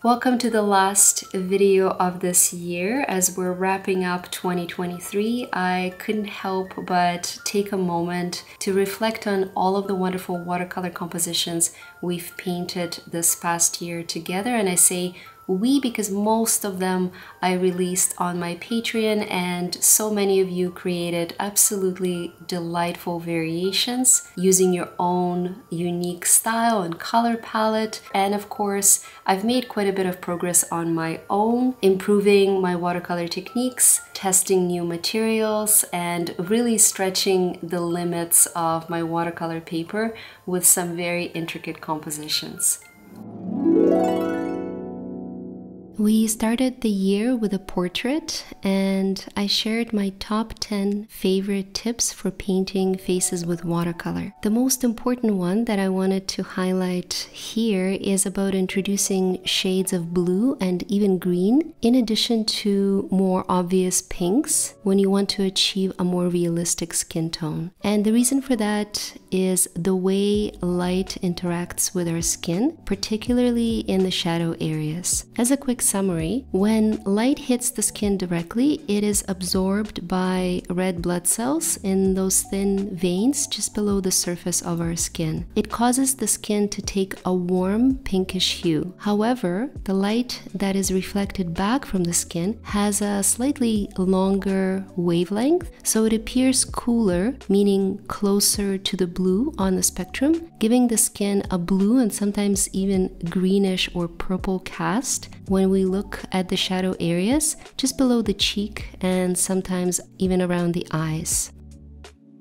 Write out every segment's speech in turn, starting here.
Welcome to the last video of this year. As we're wrapping up 2023, I couldn't help but take a moment to reflect on all of the wonderful watercolor compositions we've painted this past year together. And I say we because most of them I released on my Patreon, and so many of you created absolutely delightful variations using your own unique style and color palette. And of course, I've made quite a bit of progress on my own, improving my watercolor techniques, testing new materials, and really stretching the limits of my watercolor paper with some very intricate compositions. We started the year with a portrait, and I shared my top 10 favorite tips for painting faces with watercolor. The most important one that I wanted to highlight here is about introducing shades of blue and even green, in addition to more obvious pinks when you want to achieve a more realistic skin tone. And the reason for that is the way light interacts with our skin, particularly in the shadow areas. As a quick summary, when light hits the skin directly, it is absorbed by red blood cells in those thin veins just below the surface of our skin. It causes the skin to take a warm pinkish hue. However, the light that is reflected back from the skin has a slightly longer wavelength, so it appears cooler, meaning closer to the blue on the spectrum, giving the skin a blue and sometimes even greenish or purple cast when we look at the shadow areas just below the cheek and sometimes even around the eyes.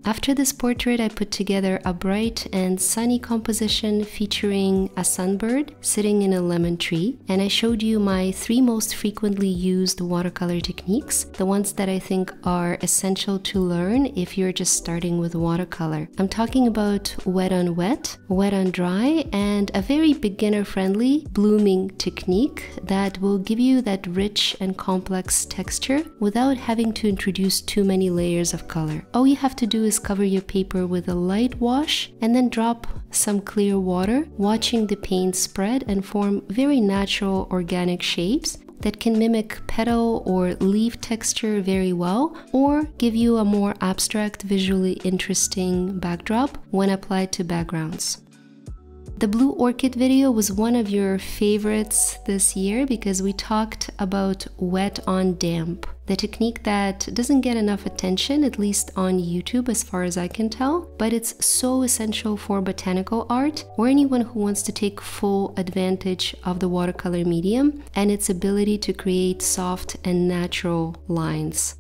After this portrait, I put together a bright and sunny composition featuring a sunbird sitting in a lemon tree, and I showed you my 3 most frequently used watercolor techniques, the ones that I think are essential to learn if you're just starting with watercolor. I'm talking about wet on wet, wet on dry, and a very beginner-friendly blooming technique that will give you that rich and complex texture without having to introduce too many layers of color. All you have to do is cover your paper with a light wash and then drop some clear water, watching the paint spread and form very natural organic shapes that can mimic petal or leaf texture very well, or give you a more abstract, visually interesting backdrop when applied to backgrounds. The Blue Orchid video was one of your favorites this year because we talked about wet on damp, the technique that doesn't get enough attention, at least on YouTube as far as I can tell, but it's so essential for botanical art or anyone who wants to take full advantage of the watercolor medium and its ability to create soft and natural lines.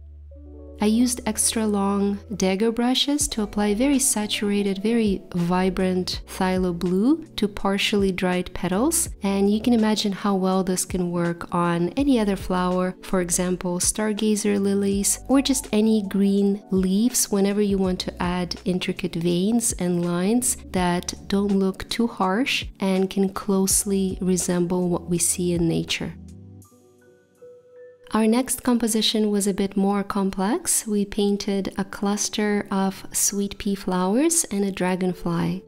I used extra long dagger brushes to apply very saturated, very vibrant phthalo blue to partially dried petals, and you can imagine how well this can work on any other flower, for example stargazer lilies, or just any green leaves whenever you want to add intricate veins and lines that don't look too harsh and can closely resemble what we see in nature. Our next composition was a bit more complex. We painted a cluster of sweet pea flowers and a dragonfly.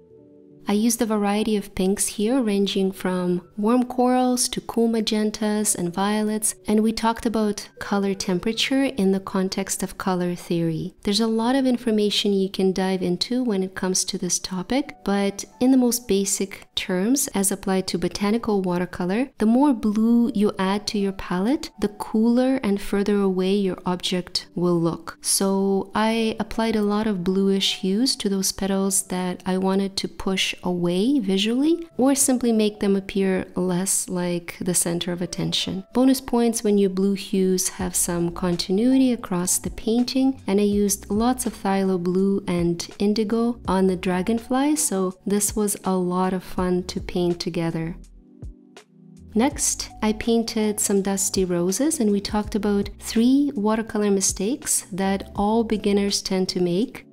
I used a variety of pinks here, ranging from warm corals to cool magentas and violets, and we talked about color temperature in the context of color theory. There's a lot of information you can dive into when it comes to this topic, but in the most basic terms, as applied to botanical watercolor, the more blue you add to your palette, the cooler and further away your object will look. So I applied a lot of bluish hues to those petals that I wanted to push away visually, or simply make them appear less like the center of attention. Bonus points when your blue hues have some continuity across the painting, and I used lots of phthalo blue and indigo on the dragonfly, so this was a lot of fun to paint together. Next, I painted some dusty roses, and we talked about 3 watercolor mistakes that all beginners tend to make.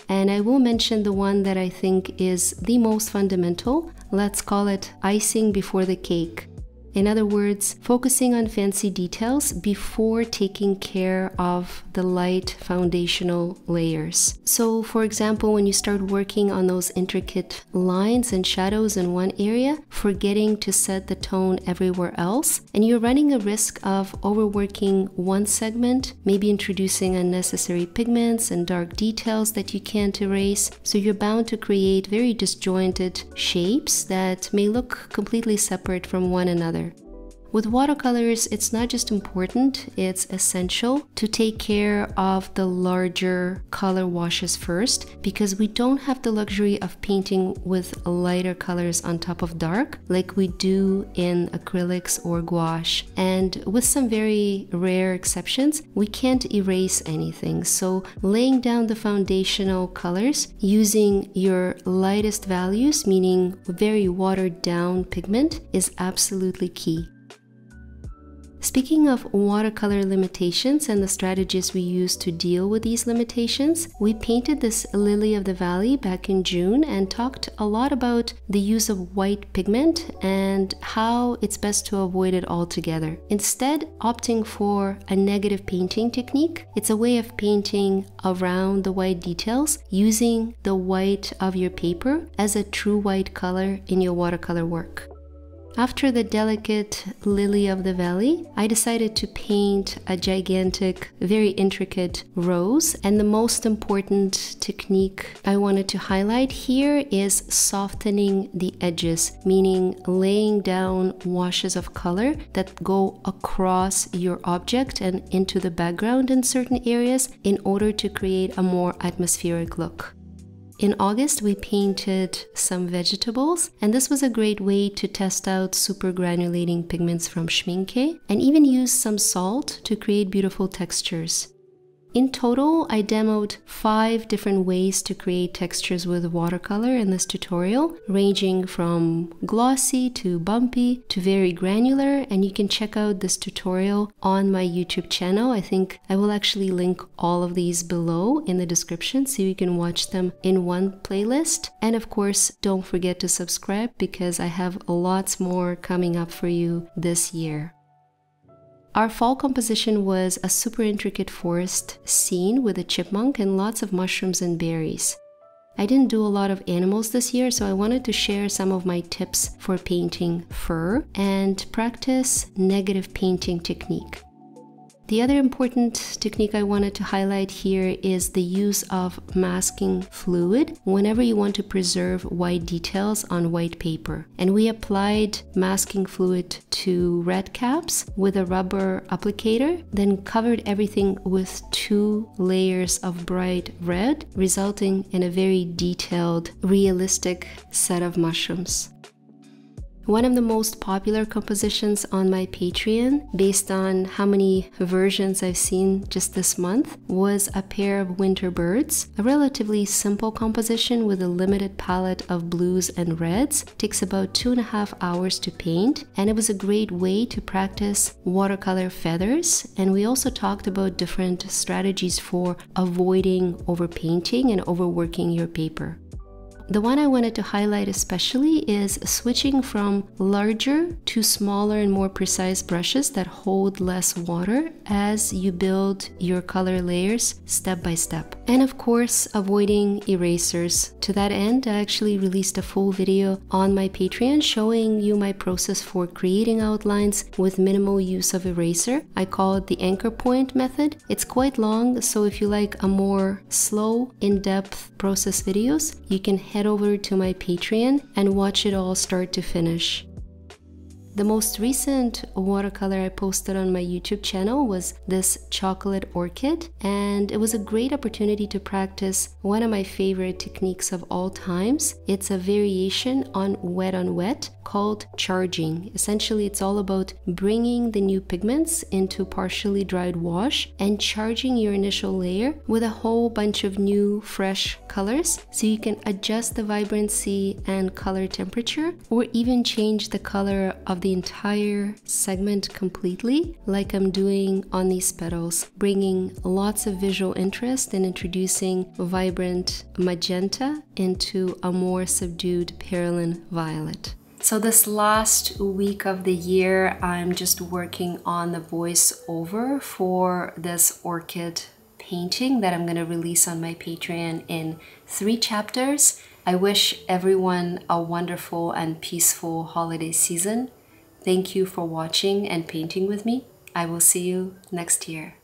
And I will mention the one that I think is the most fundamental. Let's call it icing before the cake. In other words, focusing on fancy details before taking care of the light foundational layers. So for example, when you start working on those intricate lines and shadows in one area, forgetting to set the tone everywhere else, and you're running a risk of overworking one segment, maybe introducing unnecessary pigments and dark details that you can't erase, so you're bound to create very disjointed shapes that may look completely separate from one another. With watercolors, it's not just important, it's essential to take care of the larger color washes first, because we don't have the luxury of painting with lighter colors on top of dark like we do in acrylics or gouache. And with some very rare exceptions, we can't erase anything. So laying down the foundational colors using your lightest values, meaning very watered down pigment, is absolutely key. Speaking of watercolor limitations and the strategies we use to deal with these limitations, we painted this lily of the valley back in June and talked a lot about the use of white pigment and how it's best to avoid it altogether. Instead, opting for a negative painting technique, it's a way of painting around the white details using the white of your paper as a true white color in your watercolor work. After the delicate lily of the valley, I decided to paint a gigantic, very intricate rose. And the most important technique I wanted to highlight here is softening the edges, meaning laying down washes of color that go across your object and into the background in certain areas in order to create a more atmospheric look. In August, we painted some vegetables, and this was a great way to test out super granulating pigments from Schmincke and even use some salt to create beautiful textures. In total, I demoed 5 different ways to create textures with watercolor in this tutorial, ranging from glossy to bumpy to very granular, and you can check out this tutorial on my YouTube channel. I think I will actually link all of these below in the description so you can watch them in one playlist. And of course, don't forget to subscribe because I have lots more coming up for you this year. Our fall composition was a super intricate forest scene with a chipmunk and lots of mushrooms and berries. I didn't do a lot of animals this year, so I wanted to share some of my tips for painting fur and practice negative painting technique. The other important technique I wanted to highlight here is the use of masking fluid whenever you want to preserve white details on white paper. And we applied masking fluid to red caps with a rubber applicator, then covered everything with 2 layers of bright red, resulting in a very detailed, realistic set of mushrooms. One of the most popular compositions on my Patreon, based on how many versions I've seen just this month, was a pair of winter birds. A relatively simple composition with a limited palette of blues and reds. It takes about 2.5 hours to paint, and it was a great way to practice watercolor feathers. And we also talked about different strategies for avoiding overpainting and overworking your paper. The one I wanted to highlight especially is switching from larger to smaller and more precise brushes that hold less water as you build your color layers step by step. And of course, avoiding erasers. To that end, I actually released a full video on my Patreon showing you my process for creating outlines with minimal use of eraser. I call it the anchor point method. It's quite long, so if you like a more slow, in-depth process videos, you can head over to my Patreon and watch it all start to finish. The most recent watercolor I posted on my YouTube channel was this chocolate orchid, and it was a great opportunity to practice one of my favorite techniques of all times. It's a variation on wet called charging. Essentially, it's all about bringing the new pigments into partially dried wash and charging your initial layer with a whole bunch of new fresh colors so you can adjust the vibrancy and color temperature, or even change the color of the entire segment completely, like I'm doing on these petals, bringing lots of visual interest and introducing vibrant magenta into a more subdued perylene violet. So this last week of the year, I'm just working on the voiceover for this orchid painting that I'm going to release on my Patreon in 3 chapters. I wish everyone a wonderful and peaceful holiday season. Thank you for watching and painting with me. I will see you next year.